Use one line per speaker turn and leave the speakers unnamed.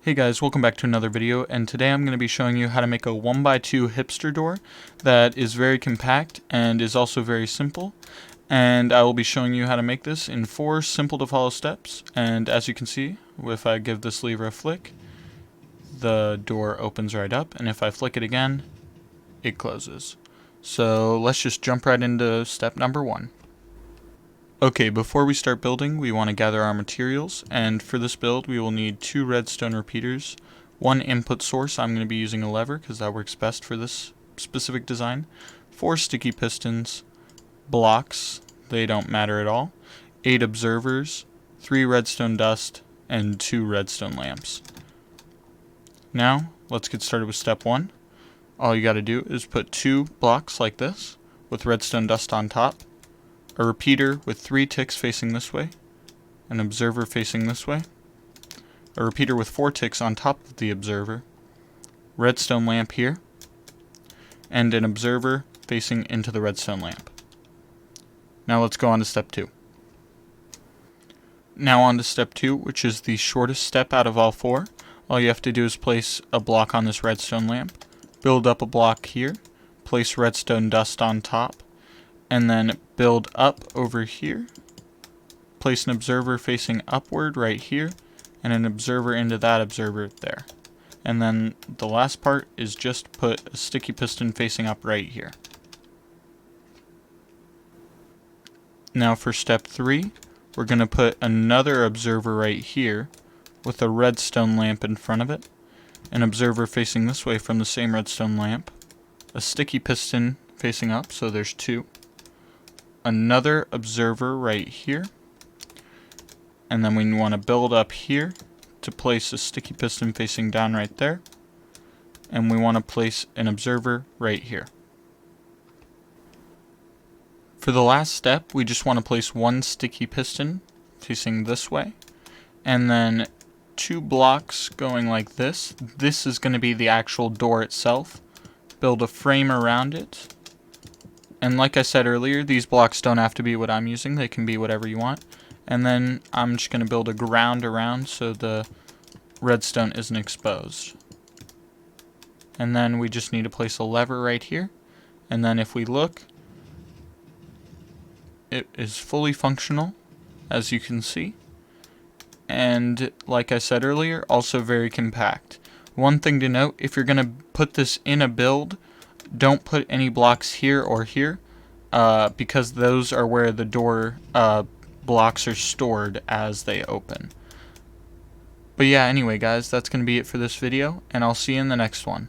Hey guys, welcome back to another video, and today I'm going to be showing you how to make a 1x2 hipster door that is very compact and is also very simple. And I will be showing you how to make this in 4 simple to follow steps. And as you can see, if I give this lever a flick, the door opens right up, and if I flick it again, it closes. So let's just jump right into step number 1. Okay, before we start building, we want to gather our materials, and for this build we will need 2 redstone repeaters, 1 input source. I'm going to be using a lever because that works best for this specific design, 4 sticky pistons, blocks, they don't matter at all, 8 observers, 3 redstone dust, and 2 redstone lamps. Now, let's get started with step 1. All you got to do is put 2 blocks like this, with redstone dust on top, a repeater with 3 ticks facing this way, an observer facing this way, a repeater with 4 ticks on top of the observer, redstone lamp here, and an observer facing into the redstone lamp. Now let's go on to step 2. Now on to step 2, which is the shortest step out of all 4. All you have to do is place a block on this redstone lamp, build up a block here, place redstone dust on top, and then build up over here, place an observer facing upward right here, and an observer into that observer there. And then the last part is just put a sticky piston facing up right here. Now for step 3, we're going to put another observer right here with a redstone lamp in front of it, an observer facing this way from the same redstone lamp, a sticky piston facing up, so there's 2, another observer right here, and then we want to build up here to place a sticky piston facing down right there, and we want to place an observer right here. For the last step, we just want to place 1 sticky piston facing this way, and then 2 blocks going like this. This is going to be the actual door itself. Build a frame around it. And like I said earlier, these blocks don't have to be what I'm using, they can be whatever you want. And then I'm just going to build a ground around so the redstone isn't exposed. And then we just need to place a lever right here. And then if we look, it is fully functional, as you can see. And like I said earlier, also very compact. One thing to note, if you're going to put this in a build, don't put any blocks here or here, because those are where the door blocks are stored as they open. But yeah, anyway guys, that's going to be it for this video, and I'll see you in the next one.